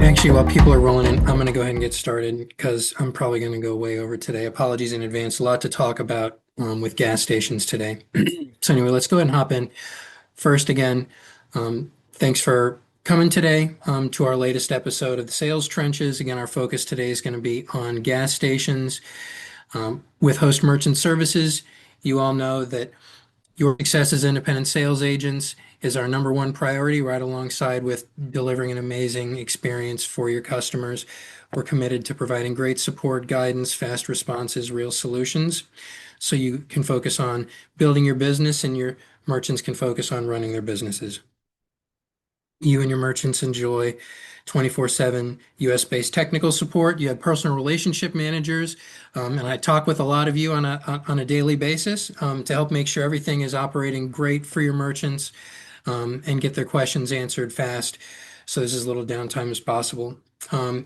Actually, while people are rolling in, I'm going to go ahead and get started because I'm probably going to go way over today. Apologies in advance. A lot to talk about with gas stations today. So anyway, let's go ahead and hop in. First, again, thanks for coming today to our latest episode of the Sales Trenches. Again, our focus today is going to be on gas stations. With Host Merchant Services, you all know that your success as independent sales agents is our number one priority, right alongside with delivering an amazing experience for your customers. We're committed to providing great support, guidance, fast responses, real solutions, so you can focus on building your business and your merchants can focus on running their businesses. You and your merchants enjoy 24/7 US-based technical support. You have personal relationship managers, and I talk with a lot of you on a daily basis to help make sure everything is operating great for your merchants and get their questions answered fast so there's as little downtime as possible.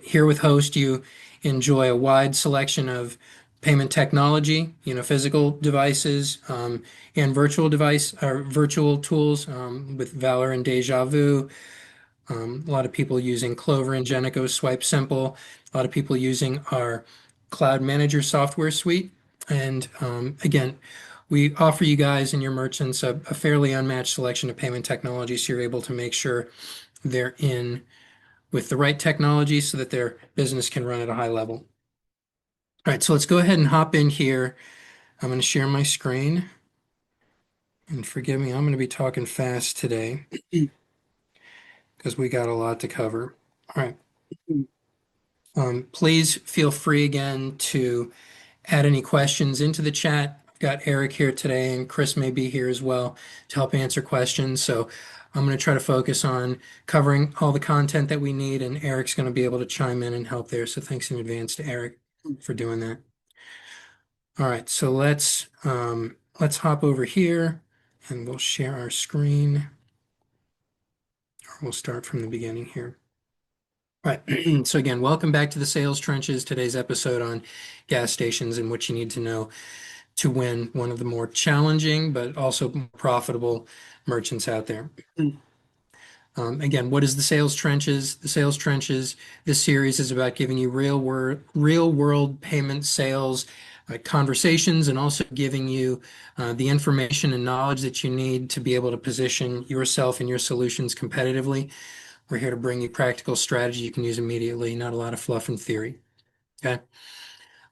Here with Host, you enjoy a wide selection of payment technology, physical devices and virtual tools with Valor and Deja Vu. A lot of people using Clover and Genico Swipe Simple. A lot of people using our Cloud Manager software suite. And again, we offer you guys and your merchants a fairly unmatched selection of payment technology, so you're able to make sure they're in with the right technology so that their business can run at a high level. All right, so let's go ahead and hop in here. I'm going to share my screen. And forgive me, I'm going to be talking fast today because we got a lot to cover. All right. Please feel free again to add any questions into the chat. I've got Eric here today, and Chris may be here as well to help answer questions. So I'm going to try to focus on covering all the content that we need, and Eric's going to be able to chime in and help there. So thanks in advance to Eric for doing that. All right, so let's hop over here and we'll share our screen. Or we'll start from the beginning here. All right, so again, welcome back to the Sales Trenches. Today's episode on gas stations and what you need to know to win one of the more challenging but also profitable merchants out there. Again, what is the Sales Trenches? The Sales Trenches, this series is about giving you real world payment sales conversations and also giving you the information and knowledge that you need to be able to position yourself and your solutions competitively. We're here to bring you practical strategy you can use immediately, not a lot of fluff and theory. Okay.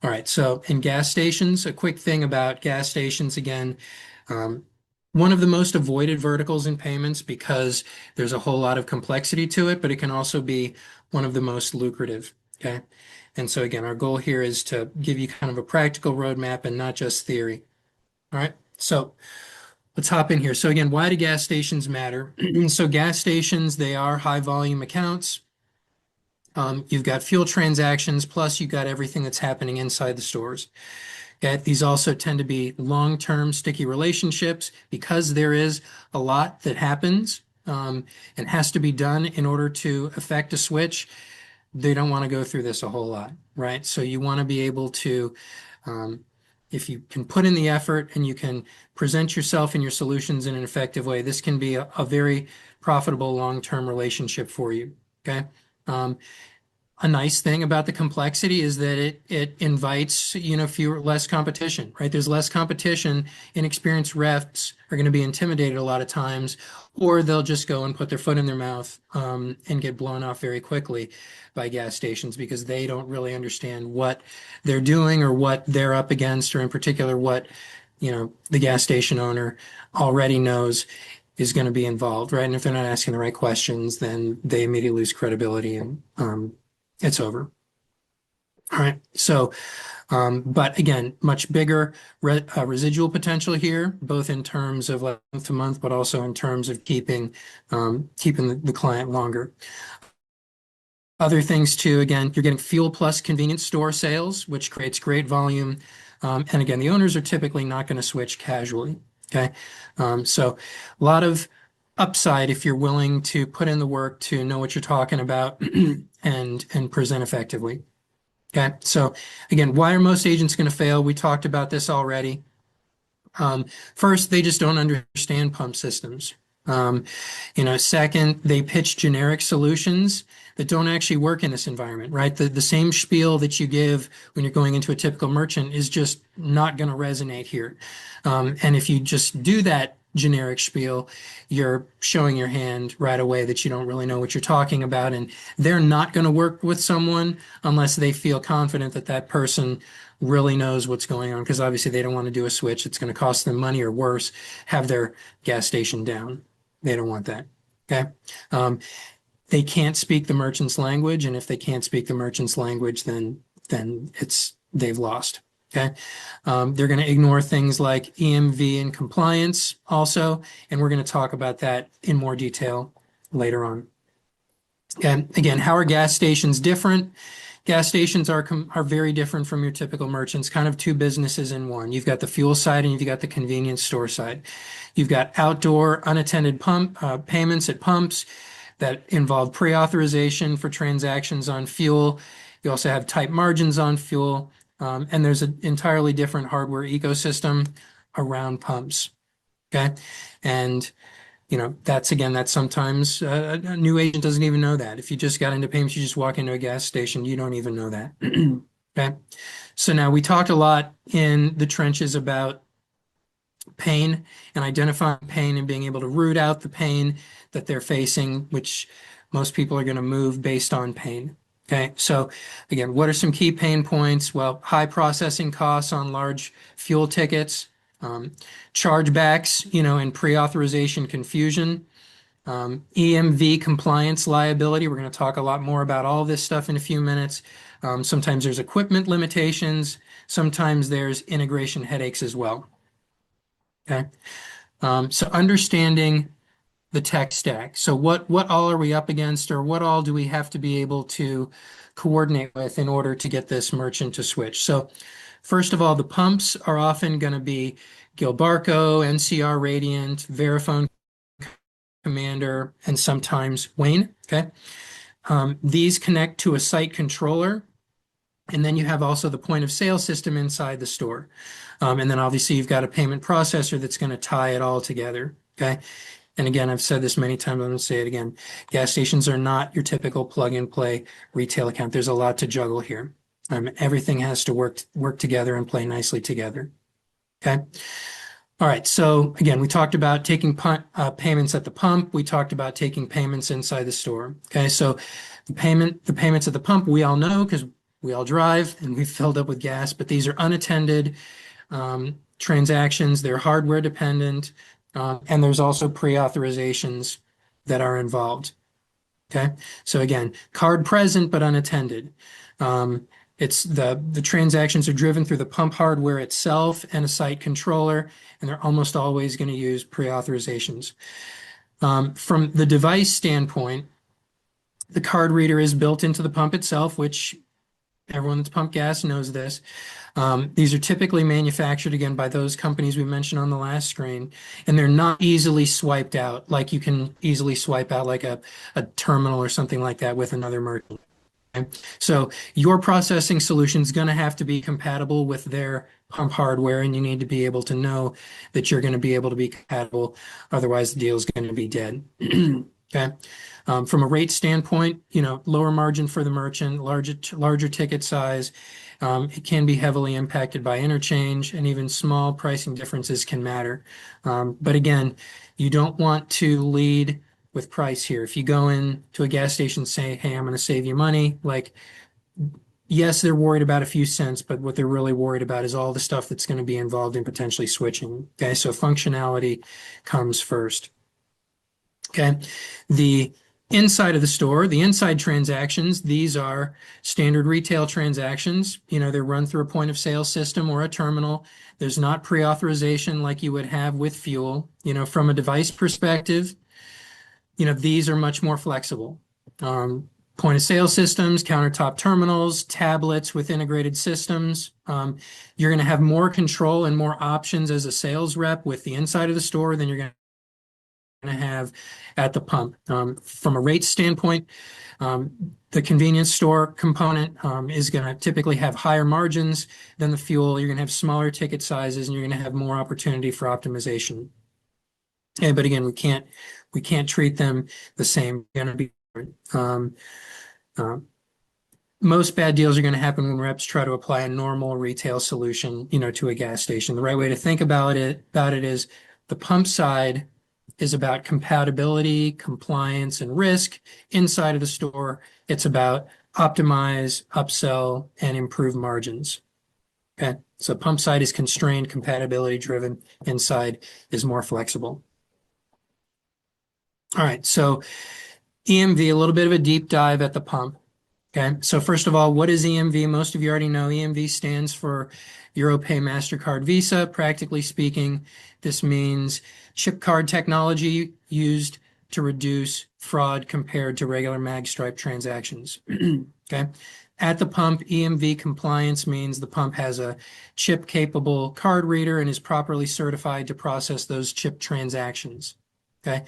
All right. So in gas stations, a quick thing about gas stations, again, one of the most avoided verticals in payments because there's a whole lot of complexity to it, but it can also be one of the most lucrative. Okay. And so again, our goal here is to give you kind of a practical roadmap and not just theory. All right. So let's hop in here. So again, why do gas stations matter? So gas stations, they are high volume accounts. You've got fuel transactions, plus you've got everything that's happening inside the stores. Okay? These also tend to be long-term sticky relationships because there is a lot that happens and has to be done in order to effect a switch. They don't want to go through this a whole lot, right? So you want to be able to if you can put in the effort and you can present yourself and your solutions in an effective way, this can be a very profitable long-term relationship for you. Okay. A nice thing about the complexity is that it invites, less competition, right? There's less competition. Inexperienced reps are going to be intimidated a lot of times, or they'll just go and put their foot in their mouth and get blown off very quickly by gas stations because they don't really understand what they're doing or what they're up against, or in particular what, the gas station owner already knows is going to be involved, right? And if they're not asking the right questions, then they immediately lose credibility and it's over. All right. So, but again, much bigger residual potential here, both in terms of month to month, but also in terms of keeping the client longer. Other things too, again, you're getting fuel plus convenience store sales, which creates great volume. And again, the owners are typically not going to switch casually. Okay. So a lot of upside if you're willing to put in the work to know what you're talking about and present effectively. Okay. So again, why are most agents going to fail? We talked about this already. First, they just don't understand pump systems, Um, Second, they pitch generic solutions that don't actually work in this environment, right? The same spiel that you give when you're going into a typical merchant is just not going to resonate here. And if you just do that generic spiel, you're showing your hand right away that you don't really know what you're talking about, and they're not going to work with someone unless they feel confident that that person really knows what's going on, because obviously they don't want to do a switch. It's going to cost them money, or worse, have their gas station down. They don't want that. Okay. Um, they can't speak the merchant's language, and if they can't speak the merchant's language, then they've lost. Okay. They're going to ignore things like EMV and compliance also, and we're going to talk about that in more detail later on. And again, how are gas stations different? Gas stations are very different from your typical merchants, kind of two businesses in one. You've got the fuel side and you've got the convenience store side. You've got outdoor unattended payments at pumps that involve pre-authorization for transactions on fuel. You also have tight margins on fuel, and there's an entirely different hardware ecosystem around pumps. Okay, and that's sometimes a new agent doesn't even know that. If you just got into payments, you just walk into a gas station, you don't even know that. Okay. So now we talked a lot in the trenches about pain and identifying pain and being able to root out the pain that they're facing, which most people are going to move based on pain. Okay. So again, what are some key pain points? Well, high processing costs on large fuel tickets, chargebacks, and pre-authorization confusion, EMV compliance liability. We're going to talk a lot more about all this stuff in a few minutes. Sometimes there's equipment limitations. Sometimes there's integration headaches as well. Okay. So understanding the tech stack. So what all are we up against, or what all do we have to be able to coordinate with in order to get this merchant to switch? So first of all, the pumps are often going to be Gilbarco, NCR Radiant, Verifone Commander, and sometimes Wayne. Okay. These connect to a site controller, and then you have also the point of sale system inside the store. And then obviously you've got a payment processor that's going to tie it all together. Okay. And again, I've said this many times, I'm going to say it again. Gas stations are not your typical plug and play retail account. There's a lot to juggle here. Everything has to work together and play nicely together. Okay. All right. So again, we talked about taking payments at the pump. We talked about taking payments inside the store. Okay. So the payments at the pump, we all know because we all drive and we've filled up with gas, but these are unattended transactions. They're hardware dependent. And there's also pre-authorizations that are involved. Okay. So again, card present, but unattended. It's the transactions are driven through the pump hardware itself and a site controller, and they're almost always going to use pre-authorizations. From the device standpoint, the card reader is built into the pump itself, which everyone that's pumped gas knows this. These are typically manufactured, again, by those companies we mentioned on the last screen, and they're not easily swiped out like you can easily swipe out like a terminal or something like that with another merchant. Okay? So your processing solution is going to have to be compatible with their pump hardware, and you need to be able to know that you're going to be able to be compatible. Otherwise, the deal is going to be dead. Okay. From a rate standpoint, lower margin for the merchant, larger ticket size. It can be heavily impacted by interchange, and even small pricing differences can matter. But again, you don't want to lead with price here. If you go in to a gas station and say, hey, I'm going to save you money, like, yes, they're worried about a few cents, but what they're really worried about is all the stuff that's going to be involved in potentially switching. Okay. So functionality comes first. Okay. The inside of the store, the inside transactions, these are standard retail transactions. They're run through a point of sale system or a terminal. There's not pre-authorization like you would have with fuel. From a device perspective, these are much more flexible. Point of sale systems, countertop terminals, tablets with integrated systems. You're going to have more control and more options as a sales rep with the inside of the store than you're going to have at the pump. From a rate standpoint, the convenience store component is going to typically have higher margins than the fuel. You're going to have smaller ticket sizes, and you're going to have more opportunity for optimization. Okay, but again, we can't treat them the same. They're going to be different. Uh, most bad deals are going to happen when reps try to apply a normal retail solution, to a gas station. The right way to think about it is the pump side is about compatibility, compliance, and risk. Inside of the store, it's about optimize, upsell, and improve margins. Okay, so pump side is constrained, compatibility driven. Inside is more flexible. All right, so EMV, a little bit of a deep dive at the pump. Okay, so first of all, what is EMV? Most of you already know EMV stands for Europay, MasterCard, Visa. Practically speaking, this means chip card technology used to reduce fraud compared to regular magstripe transactions. Okay, at the pump, EMV compliance means the pump has a chip-capable card reader and is properly certified to process those chip transactions. Okay,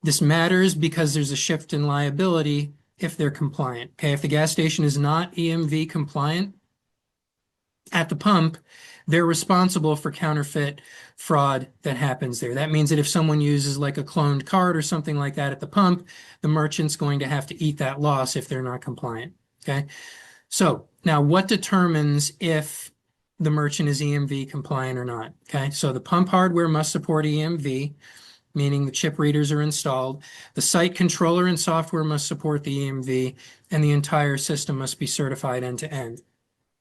this matters because there's a shift in liability if they're compliant. Okay, if the gas station is not EMV compliant at the pump, they're responsible for counterfeit fraud that happens there. That means that if someone uses like a cloned card or something like that at the pump, the merchant's going to have to eat that loss if they're not compliant. Okay, so now what determines if the merchant is EMV compliant or not? Okay, so the pump hardware must support EMV, meaning the chip readers are installed. The site controller and software must support the EMV, and the entire system must be certified end to end.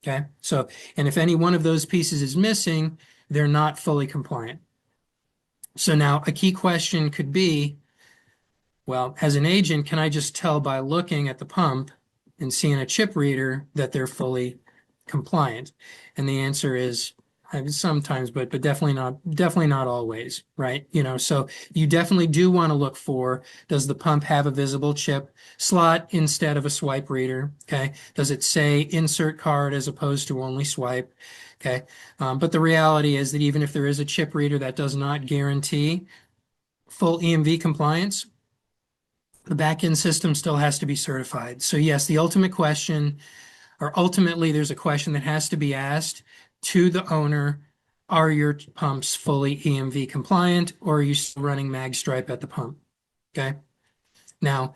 Okay, so, and if any one of those pieces is missing, they're not fully compliant. So now a key question could be, well, as an agent, can I just tell by looking at the pump and seeing a chip reader that they're fully compliant? And the answer is sometimes, but definitely not always, right? So you definitely do want to look for, does the pump have a visible chip slot instead of a swipe reader? Okay. Does it say insert card as opposed to only swipe? Okay. But the reality is that even if there is a chip reader, that does not guarantee full EMV compliance. The back-end system still has to be certified. So yes, the ultimate question, or ultimately there's a question that has to be asked to the owner: are your pumps fully EMV compliant, or are you still running magstripe at the pump? Okay. Now,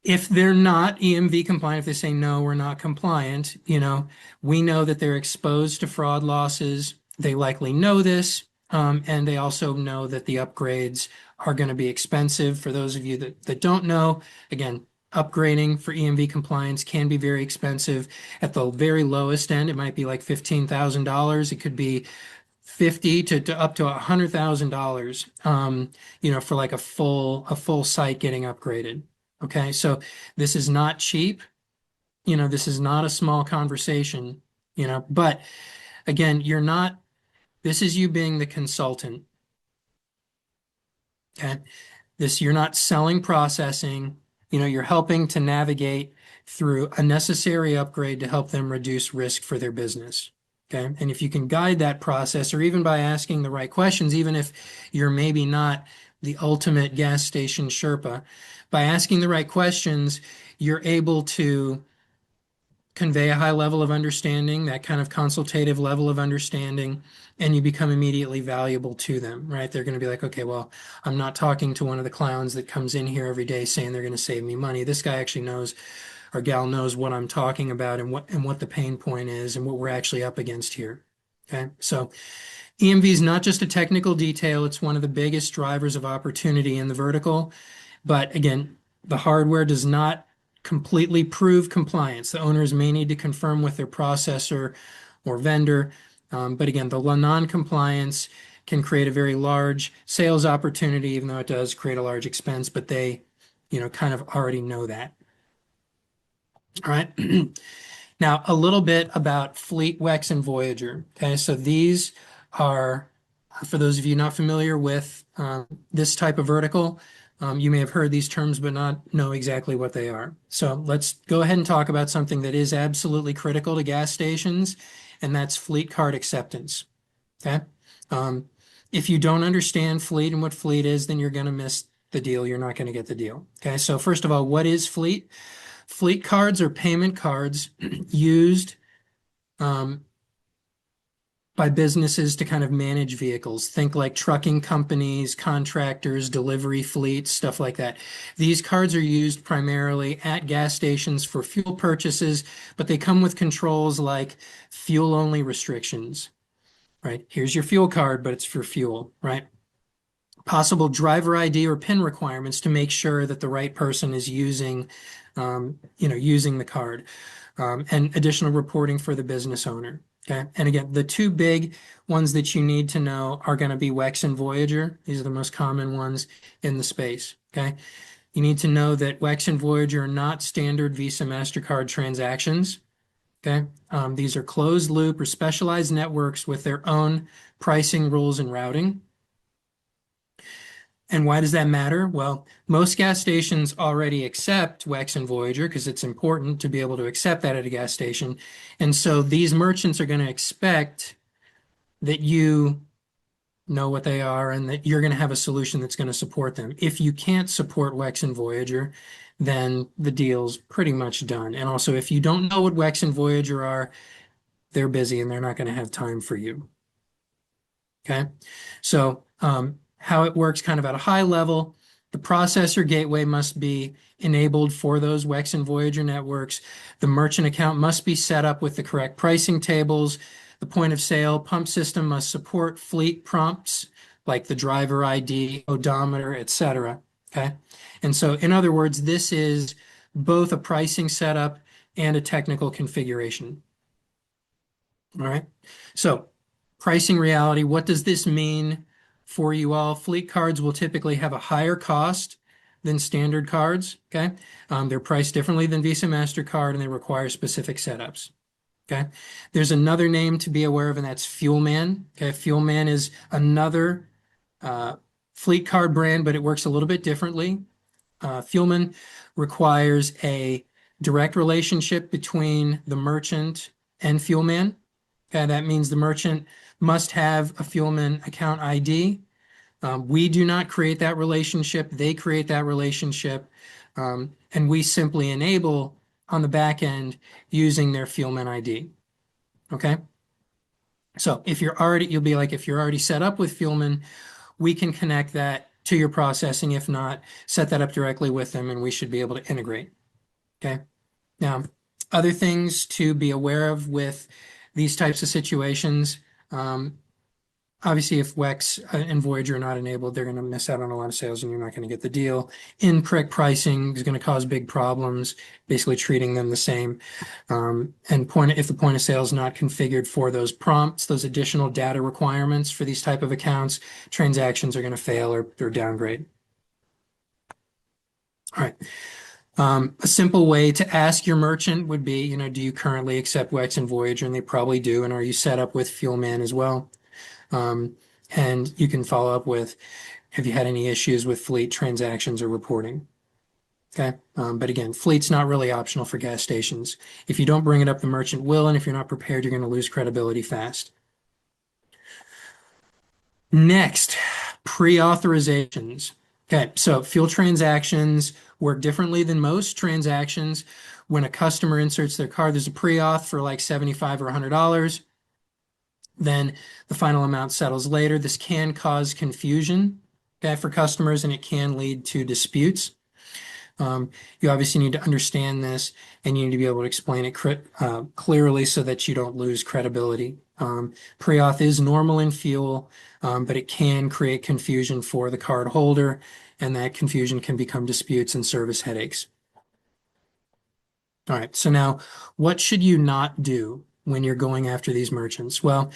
if they're not EMV compliant, if they say no, we're not compliant, we know that they're exposed to fraud losses. They likely know this, and they also know that the upgrades are going to be expensive. For those of you that don't know, again, upgrading for EMV compliance can be very expensive. At the very lowest end, it might be like $15,000. It could be 50 to up to $100,000, for like a full site getting upgraded. Okay, so this is not cheap. This is not a small conversation, but again, this is you being the consultant. Okay, you're not selling processing, you're helping to navigate through a necessary upgrade to help them reduce risk for their business. Okay, and if you can guide that process, or even by asking the right questions, even if you're maybe not the ultimate gas station Sherpa, by asking the right questions, you're able to convey a high level of understanding, that kind of consultative level of understanding, and you become immediately valuable to them, right? They're going to be like, okay, well, I'm not talking to one of the clowns that comes in here every day saying they're going to save me money. This guy actually knows, or gal knows, what I'm talking about and what the pain point is and what we're actually up against here. Okay, so EMV is not just a technical detail, it's one of the biggest drivers of opportunity in the vertical. But again, the hardware does not completely prove compliance. The owners may need to confirm with their processor or vendor. But again, the non-compliance can create a very large sales opportunity, even though it does create a large expense, but they, kind of already know that. All right. Now, a little bit about Fleet, WEX, and Voyager. Okay, so these are, for those of you not familiar with this type of vertical, you may have heard these terms but not know exactly what they are. So let's go ahead and talk about something that is absolutely critical to gas stations, and that's fleet card acceptance. Okay, if you don't understand fleet and what fleet is, then you're going to miss the deal. You're not going to get the deal. Okay, so first of all, what is fleet? Fleet cards are payment cards used by by businesses to kind of manage vehicles. Think like trucking companies, contractors, delivery fleets, stuff like that. These cards are used primarily at gas stations for fuel purchases, but they come with controls like fuel only restrictions, right? Here's your fuel card, but it's for fuel, right? Possible driver ID or PIN requirements to make sure that the right person is using, using the card, and additional reporting for the business owner. Okay. And again, the two big ones that you need to know are going to be WEX and Voyager. These are the most common ones in the space. Okay. You need to know that WEX and Voyager are not standard Visa MasterCard transactions. Okay. These are closed loop or specialized networks with their own pricing rules and routing. And why does that matter? Well, most gas stations already accept WEX and Voyager because it's important to be able to accept that at a gas station. And so these merchants are going to expect that you know what they are and that you're going to have a solution that's going to support them. If you can't support WEX and Voyager, then the deal's pretty much done. And also, if you don't know what WEX and Voyager are, they're busy and they're not going to have time for you. Okay. So, how it works kind of at a high level, the processor gateway must be enabled for those WEX and Voyager networks. The merchant account must be set up with the correct pricing tables. The point of sale pump system must support fleet prompts like the driver ID, odometer, etc. Okay. And so, in other words, this is both a pricing setup and a technical configuration. All right. So, pricing reality, what does this mean for you all? Fleet cards will typically have a higher cost than standard cards. Okay. They're priced differently than Visa MasterCard and they require specific setups. Okay. There's another name to be aware of, and that's Fuelman. Okay. Fuelman is another fleet card brand, but it works a little bit differently. Fuelman requires a direct relationship between the merchant and Fuelman. Okay. That means the merchant must have a Fuelman account ID. We do not create that relationship. They create that relationship. And we simply enable on the back end using their Fuelman ID. Okay. So if you're already, you'll be like, if you're already set up with Fuelman, we can connect that to your processing. If not, set that up directly with them and we should be able to integrate. Okay. Now, other things to be aware of with these types of situations. Obviously, if WEX and Voyager are not enabled, they're going to miss out on a lot of sales and you're not going to get the deal. Incorrect pricing is going to cause big problems, basically treating them the same. And if the point of sale is not configured for those prompts, those additional data requirements for these type of accounts, transactions are going to fail or downgrade. All right. A simple way to ask your merchant would be, do you currently accept WEX and Voyager? And they probably do. And are you set up with Fuelman as well? And you can follow up with, have you had any issues with fleet transactions or reporting? Okay. But again, fleet's not really optional for gas stations. If you don't bring it up, the merchant will. And if you're not prepared, you're going to lose credibility fast. Next, pre-authorizations. Okay, so fuel transactions work differently than most transactions. When a customer inserts their card, there's a pre-auth for like $75 or $100. Then the final amount settles later. This can cause confusion, okay, for customers, and it can lead to disputes. You obviously need to understand this, and you need to be able to explain it clearly so that you don't lose credibility. Pre-auth is normal in fuel, but it can create confusion for the card holder, and that confusion can become disputes and service headaches. All right, so now what should you not do when you're going after these merchants? Well,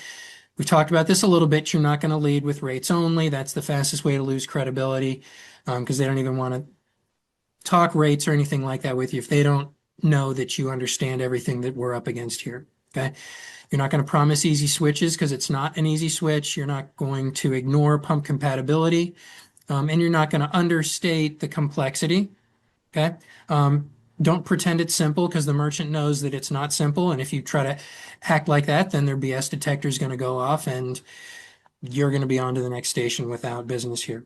we've talked about this a little bit. You're not going to lead with rates only. That's the fastest way to lose credibility because they don't even want to talk rates or anything like that with you if they don't know that you understand everything that we're up against here. Okay. You're not going to promise easy switches because it's not an easy switch. You're not going to ignore pump compatibility, and you're not going to understate the complexity. Okay. Don't pretend it's simple because the merchant knows that it's not simple. And if you try to act like that, then their BS detector is going to go off and you're going to be on to the next station without business here.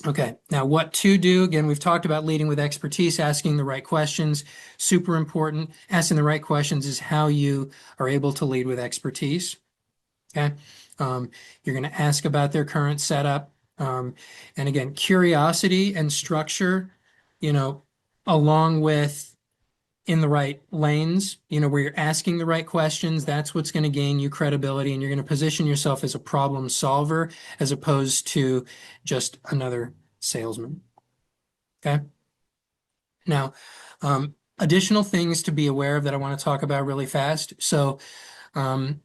Okay, now what to do? Again, we've talked about leading with expertise, asking the right questions. Super important. Asking the right questions is how you are able to lead with expertise. Okay. You're going to ask about their current setup. And again, curiosity and structure, you know, along with in the right lanes, where you're asking the right questions, that's what's going to gain you credibility. And you're going to position yourself as a problem solver as opposed to just another salesman. Okay. Now, additional things to be aware of that I want to talk about really fast. So, um,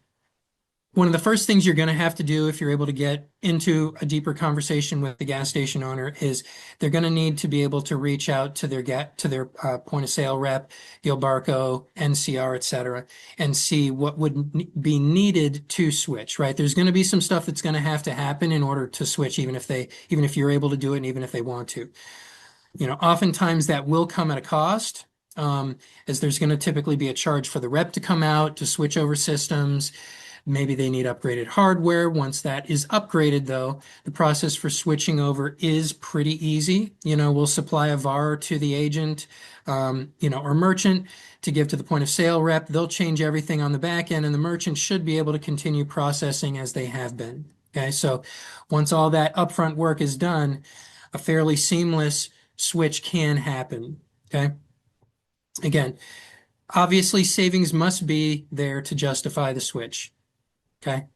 one of the first things you're going to have to do if you're able to get into a deeper conversation with the gas station owner is they're going to need to be able to reach out to their point of sale rep, Gilbarco, NCR, et cetera, and see what would be needed to switch, right? There's going to be some stuff that's going to have to happen in order to switch, even if you're able to do it and even if they want to. Oftentimes that will come at a cost. As there's going to typically be a charge for the rep to come out to switch over systems. Maybe they need upgraded hardware. Once that is upgraded, though, the process for switching over is pretty easy. We'll supply a VAR to the agent, or merchant to give to the point of sale rep. They'll change everything on the back end, and the merchant should be able to continue processing as they have been. Okay, so once all that upfront work is done, a fairly seamless switch can happen. Okay, again, obviously savings must be there to justify the switch. Okay.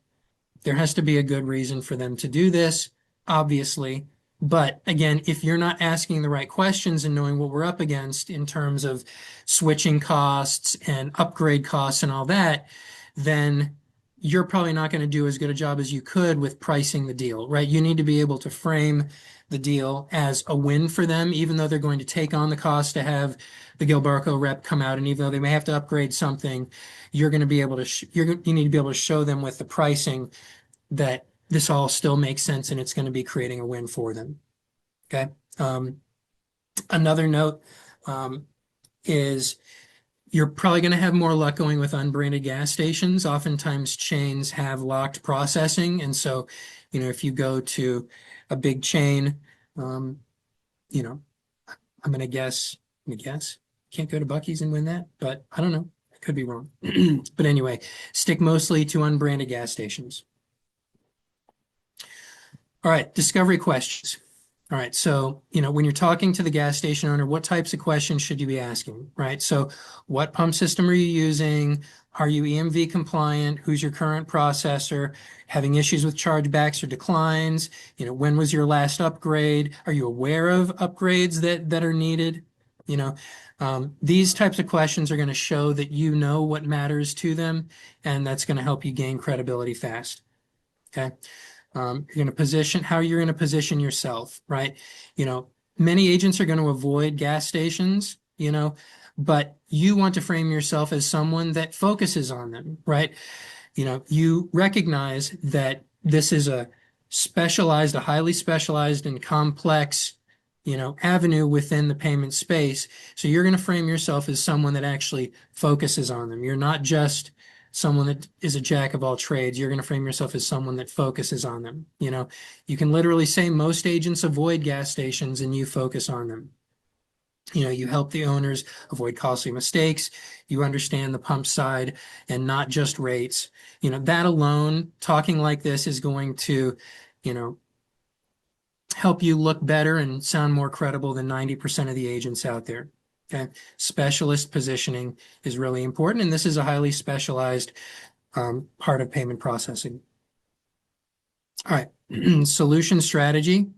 There has to be a good reason for them to do this, obviously. But again, if you're not asking the right questions and knowing what we're up against in terms of switching costs and upgrade costs and all that, then you're probably not going to do as good a job as you could with pricing the deal, right? You need to be able to frame the deal as a win for them, even though they're going to take on the cost to have the Gilbarco rep come out, and even though they may have to upgrade something, you're going to be able to you need to be able to show them with the pricing that this all still makes sense and it's going to be creating a win for them. Okay. Another note is you're probably going to have more luck going with unbranded gas stations. Oftentimes chains have locked processing. And so, if you go to a big chain, I'm going to guess, can't go to Buc-ee's and win that, but I don't know. I could be wrong. But anyway, stick mostly to unbranded gas stations. All right, discovery questions. All right, so, when you're talking to the gas station owner, what types of questions should you be asking, right? So what pump system are you using? Are you EMV compliant? Who's your current processor? Having issues with chargebacks or declines? When was your last upgrade? Are you aware of upgrades that are needed? These types of questions are going to show that you know what matters to them, and that's going to help you gain credibility fast. Okay. You're going to position how you're going to position yourself, right? Many agents are going to avoid gas stations, but you want to frame yourself as someone that focuses on them, right? You recognize that this is a highly specialized and complex, avenue within the payment space. So you're going to frame yourself as someone that actually focuses on them. You're not just someone that is a jack of all trades. You're going to frame yourself as someone that focuses on them. You can literally say most agents avoid gas stations and you focus on them. You help the owners avoid costly mistakes. You understand the pump side and not just rates. That alone, talking like this is going to, help you look better and sound more credible than 90% of the agents out there. Okay. Specialist positioning is really important, and this is a highly specialized part of payment processing. All right. Solution strategy.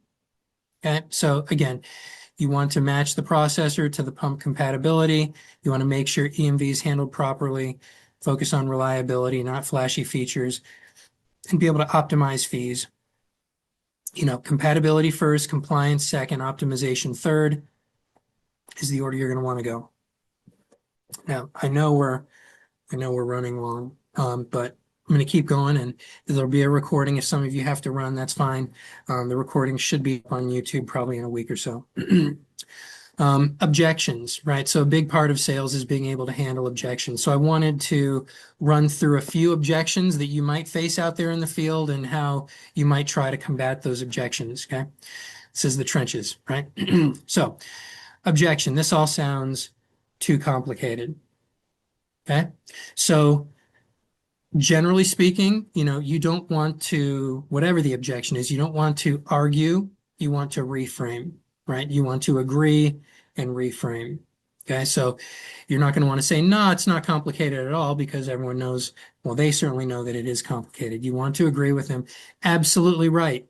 Okay. So again, you want to match the processor to the pump compatibility. You want to make sure EMV is handled properly, focus on reliability, not flashy features, and be able to optimize fees. Compatibility first, compliance second, optimization third is the order you're going to want to go. Now, I know we're running long, but I'm going to keep going, and there'll be a recording. If some of you have to run, that's fine. The recording should be on YouTube probably in a week or so. Objections, right? So a big part of sales is being able to handle objections. So I wanted to run through a few objections that you might face out there in the field and how you might try to combat those objections, okay? This is the trenches, right? So objection, this all sounds too complicated, okay? So Generally speaking, you don't want to, whatever the objection is, you don't want to argue, you want to reframe, right? You want to agree and reframe. Okay, so you're not going to want to say, no, it's not complicated at all, because everyone knows, well, they certainly know that it is complicated. You want to agree with them. Absolutely right.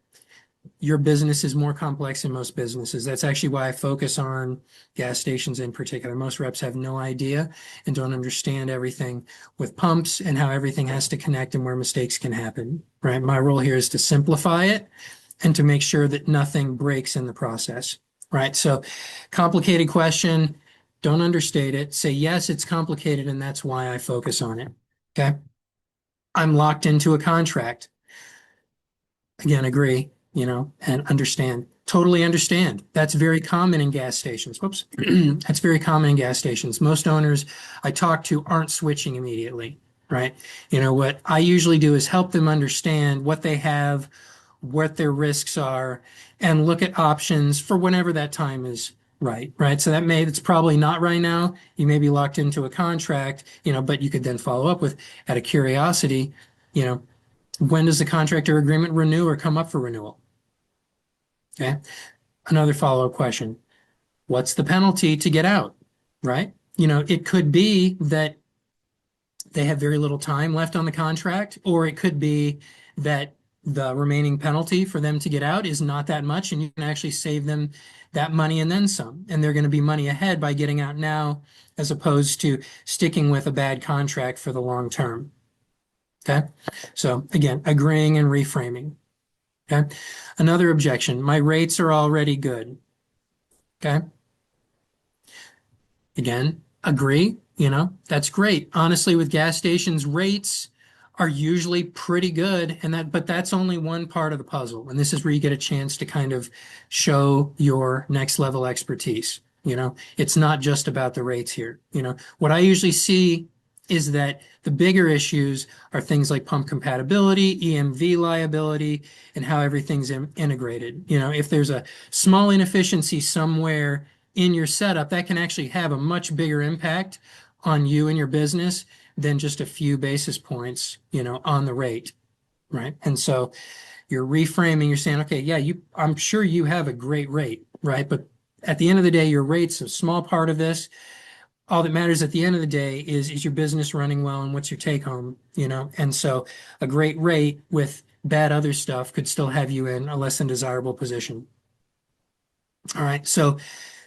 Your business is more complex than most businesses. That's actually why I focus on gas stations in particular. Most reps have no idea and don't understand everything with pumps and how everything has to connect and where mistakes can happen, right? My role here is to simplify it and to make sure that nothing breaks in the process, right? So, complicated question, don't understate it. Say, yes, it's complicated, and that's why I focus on it. Okay. I'm locked into a contract. Again, agree, and understand. Totally understand. That's very common in gas stations. Whoops. That's very common in gas stations. Most owners I talk to aren't switching immediately, right? What I usually do is help them understand what they have, what their risks are, and look at options for whenever that time is right, right? So it's probably not right now. You may be locked into a contract, but you could then follow up with, out of curiosity, you know, when does the contract or agreement renew or come up for renewal? Okay. Another follow-up question. What's the penalty to get out? Right? It could be that they have very little time left on the contract, or it could be that the remaining penalty for them to get out is not that much, and you can actually save them that money and then some. And they're going to be money ahead by getting out now, as opposed to sticking with a bad contract for the long term. Okay. So again, agreeing and reframing. Okay. Another objection, my rates are already good. Okay. Again, agree, that's great. Honestly, with gas stations, rates are usually pretty good, but that's only one part of the puzzle. And this is where you get a chance to kind of show your next level expertise. It's not just about the rates here. What I usually see is that the bigger issues are things like pump compatibility, EMV liability, and how everything's integrated. If there's a small inefficiency somewhere in your setup, that can actually have a much bigger impact on you and your business than just a few basis points, on the rate, right? And so you're reframing, you're saying, okay, yeah, I'm sure you have a great rate, right? But at the end of the day, your rate's a small part of this. All that matters at the end of the day is your business running well and what's your take home, And so a great rate with bad other stuff could still have you in a less than desirable position. All right. So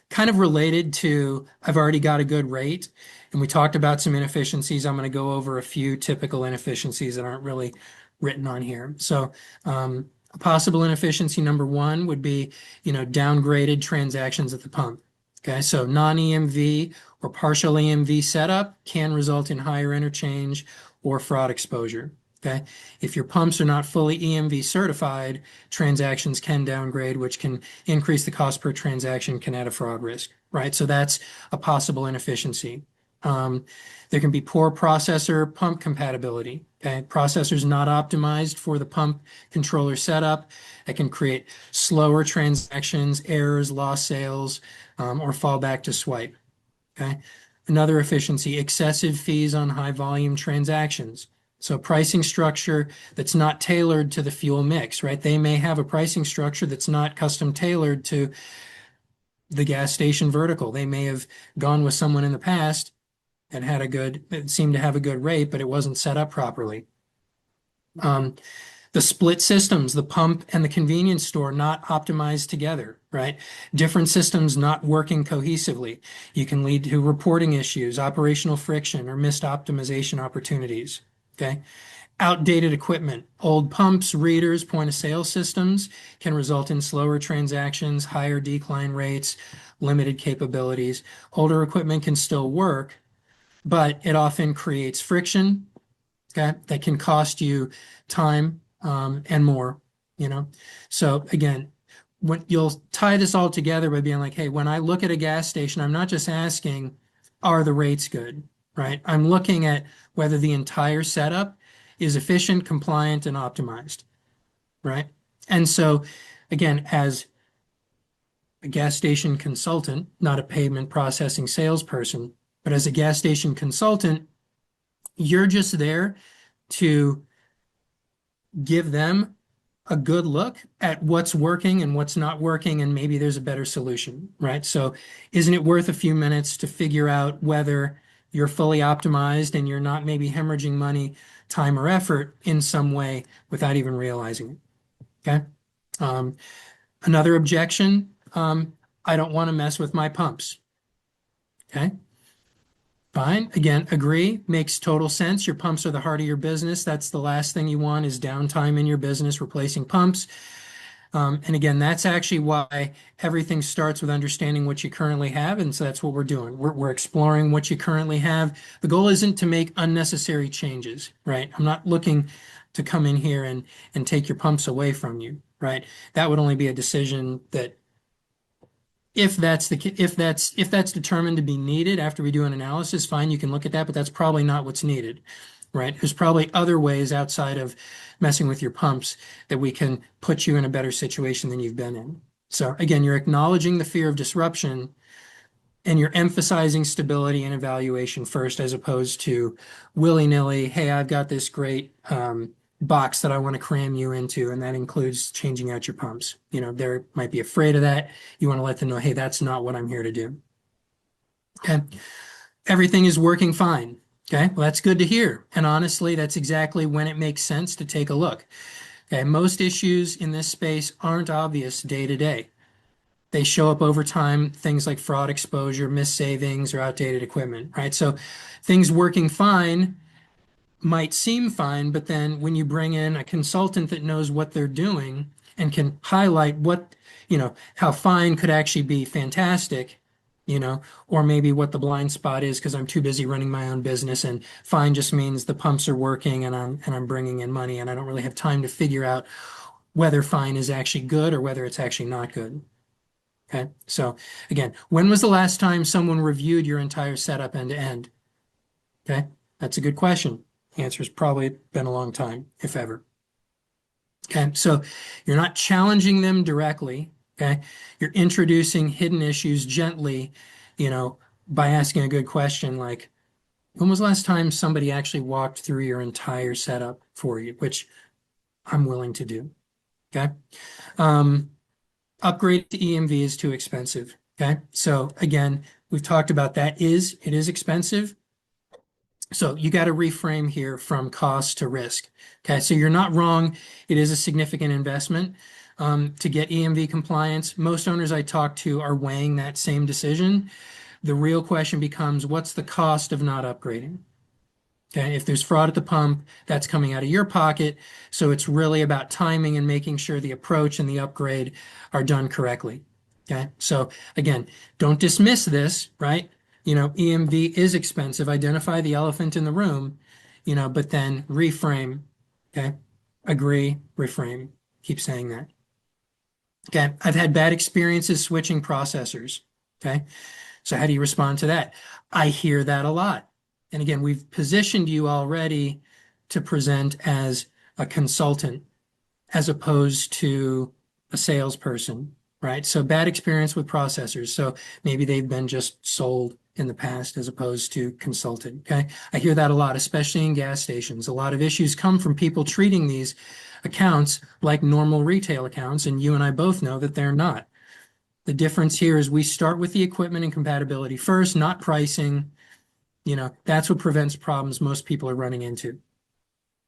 kind of related to, I've already got a good rate, and we talked about some inefficiencies. I'm going to go over a few typical inefficiencies that aren't really written on here. So, a possible inefficiency number one would be, downgraded transactions at the pump. Okay, so non-EMV or partial EMV setup can result in higher interchange or fraud exposure. Okay, if your pumps are not fully EMV certified, transactions can downgrade, which can increase the cost per transaction, can add a fraud risk, right? So that's a possible inefficiency. There can be poor processor pump compatibility. Okay, processors not optimized for the pump controller setup. That can create slower transactions, errors, lost sales, or fall back to swipe. Okay, another efficiency, excessive fees on high volume transactions. So pricing structure that's not tailored to the fuel mix, right? They may have a pricing structure that's not custom tailored to the gas station vertical. They may have gone with someone in the past and it seemed to have a good rate, but it wasn't set up properly. The split systems, the pump and the convenience store not optimized together, right? Different systems not working cohesively. You can lead to reporting issues, operational friction, or missed optimization opportunities. Okay. Outdated equipment, old pumps, readers, point of sale systems can result in slower transactions, higher decline rates, limited capabilities. Older equipment can still work, but it often creates friction, okay, that can cost you time and more, So again, when you'll tie this all together by being like, hey, when I look at a gas station, I'm not just asking, are the rates good, right? I'm looking at whether the entire setup is efficient, compliant, and optimized, right? And so again, as a gas station consultant, not a payment processing salesperson, but as a gas station consultant, you're just there to give them a good look at what's working and what's not working, and maybe there's a better solution, right? So isn't it worth a few minutes to figure out whether you're fully optimized and you're not maybe hemorrhaging money, time, or effort in some way without even realizing it? Okay. Um, Another objection, I don't want to mess with my pumps. Okay. Fine. Again, agree. Makes total sense. Your pumps are the heart of your business. That's the last thing you want is downtime in your business, replacing pumps. And again, that's actually why everything starts with understanding what you currently have. And so that's what we're doing. We're exploring what you currently have. The goal isn't to make unnecessary changes, right? I'm not looking to come in here and take your pumps away from you, right? That would only be a decision that if that's determined to be needed after we do an analysis, fine, you can look at that, but that's probably not what's needed, right? There's probably other ways outside of messing with your pumps that we can put you in a better situation than you've been in. So again, you're acknowledging the fear of disruption and you're emphasizing stability and evaluation first, as opposed to willy-nilly, hey, I've got this great box that I want to cram you into, and that includes changing out your pumps. You know, they might be afraid of that. You want to let them know, hey, that's not what I'm here to do. Okay. Everything is working fine. Okay. Well, that's good to hear. And honestly, that's exactly when it makes sense to take a look. Okay. Most issues in this space aren't obvious day to day. They show up over time, things like fraud exposure, missed savings, or outdated equipment, right? So things working fine might seem fine, but then when you bring in a consultant that knows what they're doing and can highlight what, how fine could actually be fantastic, or maybe what the blind spot is because I'm too busy running my own business, and fine just means the pumps are working and I'm bringing in money and I don't really have time to figure out whether fine is actually good or whether it's actually not good. Okay. So again, when was the last time someone reviewed your entire setup end to end? Okay. That's a good question. The answer has probably been a long time, if ever. Okay. So you're not challenging them directly. Okay. You're introducing hidden issues gently, by asking a good question like, when was the last time somebody actually walked through your entire setup for you, which I'm willing to do. Okay. Um, Upgrade to EMV is too expensive. Okay. So again, we've talked about that. It is expensive. So you got to reframe here from cost to risk. Okay. So you're not wrong. It is a significant investment to get EMV compliance. Most owners I talk to are weighing that same decision. The real question becomes, what's the cost of not upgrading? Okay, if there's fraud at the pump, that's coming out of your pocket. So it's really about timing and making sure the approach and the upgrade are done correctly. Okay, so again, don't dismiss this, right? EMV is expensive. Identify the elephant in the room, but then reframe. Okay, agree, reframe. Keep saying that. Okay, I've had bad experiences switching processors. Okay, so how do you respond to that? I hear that a lot. And again, we've positioned you already to present as a consultant as opposed to a salesperson, right? So bad experience with processors. So maybe they've been just sold in the past as opposed to consulted. Okay. I hear that a lot, especially in gas stations. A lot of issues come from people treating these accounts like normal retail accounts. And you and I both know that they're not. The difference here is we start with the equipment and compatibility first, not pricing. That's what prevents problems most people are running into.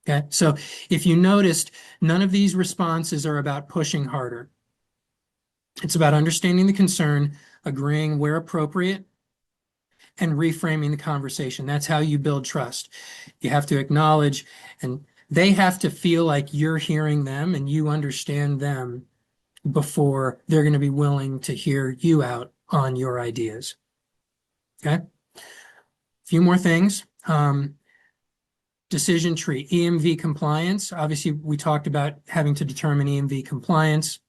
Okay. So if you noticed, none of these responses are about pushing harder. It's about understanding the concern, agreeing where appropriate, and reframing the conversation. That's how you build trust. You have to acknowledge, and they have to feel like you're hearing them and you understand them before they're going to be willing to hear you out on your ideas. Okay. A few more things. Decision tree, EMV compliance. Obviously, we talked about having to determine EMV compliance.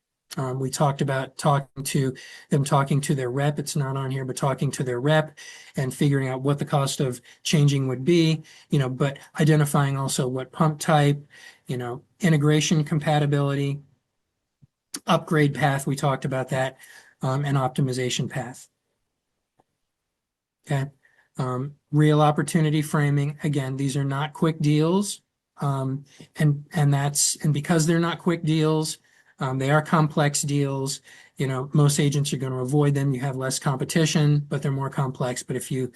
We talked about talking to their rep. It's not on here, but talking to their rep and figuring out what the cost of changing would be, but identifying also what pump type, integration compatibility, upgrade path. We talked about that, and optimization path. Okay. Real opportunity framing. Again, these are not quick deals. And because they're not quick deals, they are complex deals. Most agents are going to avoid them. You have less competition, but they're more complex. But if you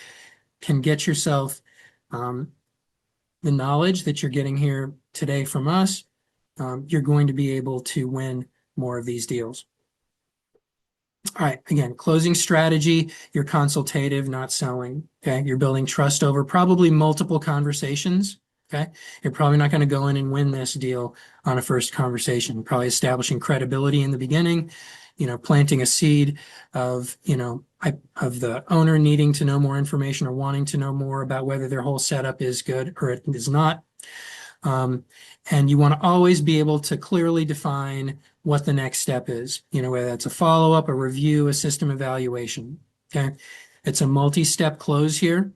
can get yourself the knowledge that you're getting here today from us, you're going to be able to win more of these deals. All right, again, closing strategy, you're consultative, not selling. Okay, you're building trust over probably multiple conversations. Okay, you're probably not going to go in and win this deal on a first conversation. Probably establishing credibility in the beginning, planting a seed of, of the owner needing to know more information or wanting to know more about whether their whole setup is good or it is not. And you want to always be able to clearly define what the next step is, whether that's a follow-up, a review, a system evaluation. Okay. It's a multi-step close here.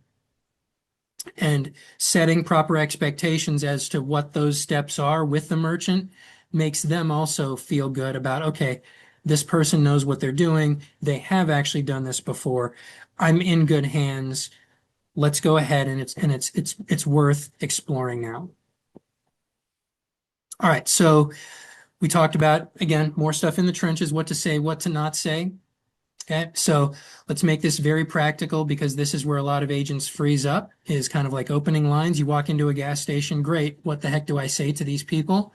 And setting proper expectations as to what those steps are with the merchant makes them also feel good about, okay, this person knows what they're doing. They have actually done this before. I'm in good hands. Let's go ahead, and it's worth exploring now. All right, so we talked about, again, more stuff in the trenches, what to say, what to not say. Okay, so let's make this very practical, because this is where a lot of agents freeze up, is kind of like opening lines. You walk into a gas station, great, what the heck do I say to these people?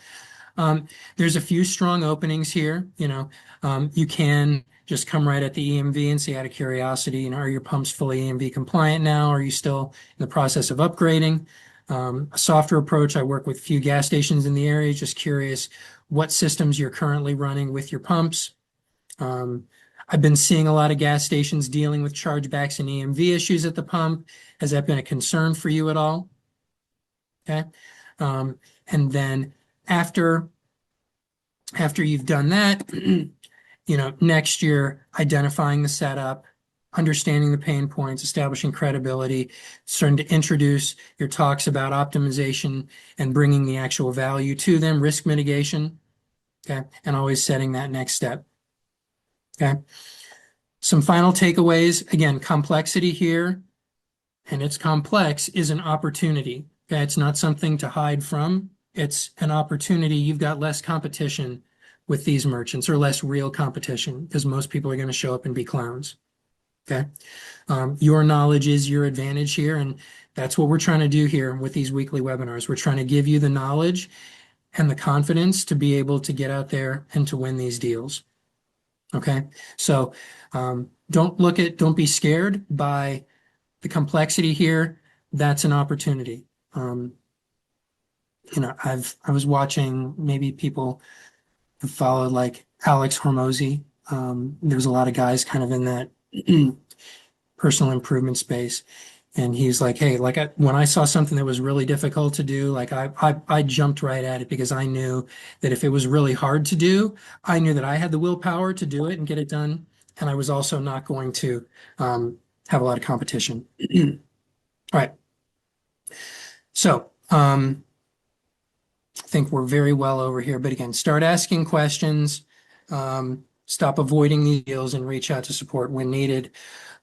There's a few strong openings here. You can just come right at the EMV and say, out of curiosity, are your pumps fully EMV compliant now? Are you still in the process of upgrading? A softer approach, I work with a few gas stations in the area, just curious what systems you're currently running with your pumps. I've been seeing a lot of gas stations dealing with chargebacks and EMV issues at the pump. Has that been a concern for you at all? Okay. And then after you've done that, next year, identifying the setup, understanding the pain points, establishing credibility, starting to introduce your talks about optimization and bringing the actual value to them, risk mitigation, okay, and always setting that next step. Okay. Some final takeaways. Again, complexity here, and it's complex, is an opportunity. Okay. It's not something to hide from. It's an opportunity. You've got less competition with these merchants, or less real competition, because most people are going to show up and be clowns. Okay. Your knowledge is your advantage here. And that's what we're trying to do here with these weekly webinars. We're trying to give you the knowledge and the confidence to be able to get out there and to win these deals. Okay. So don't be scared by the complexity here. That's an opportunity. I was watching, maybe people have followed, like Alex Hormozy. There's a lot of guys kind of in that personal improvement space. And he's like, hey, when I saw something that was really difficult to do, like I jumped right at it, because I knew that if it was really hard to do, I knew that I had the willpower to do it and get it done. And I was also not going to have a lot of competition. All right. So I think we're very well over here. But again, start asking questions, stop avoiding these deals, and reach out to support when needed.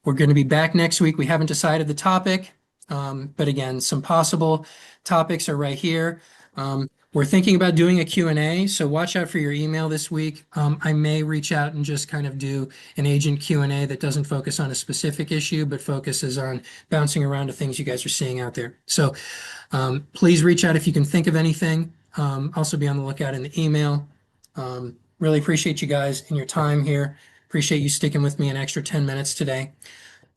We're going to be back next week. We haven't decided the topic, but again, some possible topics are right here. We're thinking about doing a Q&A, so watch out for your email this week. I may reach out and just kind of do an agent Q&A that doesn't focus on a specific issue, but focuses on bouncing around to things you guys are seeing out there. So please reach out if you can think of anything. Also be on the lookout in the email. Really appreciate you guys and your time here. Appreciate you sticking with me an extra 10 minutes today.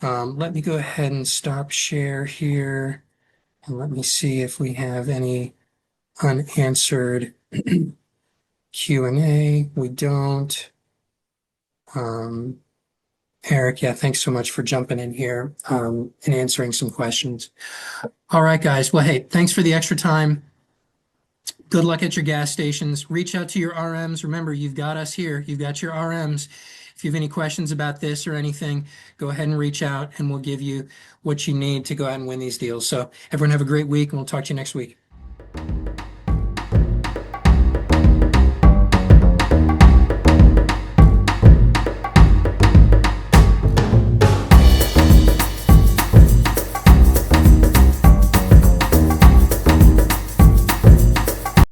Let me go ahead and stop share here. And let me see if we have any unanswered Q&A. We don't. Eric, yeah, thanks so much for jumping in here and answering some questions. All right, guys. Well, hey, thanks for the extra time. Good luck at your gas stations. Reach out to your RMs. Remember, you've got us here. You've got your RMs. If you have any questions about this or anything, go ahead and reach out, and we'll give you what you need to go out and win these deals. So everyone have a great week, and we'll talk to you next week.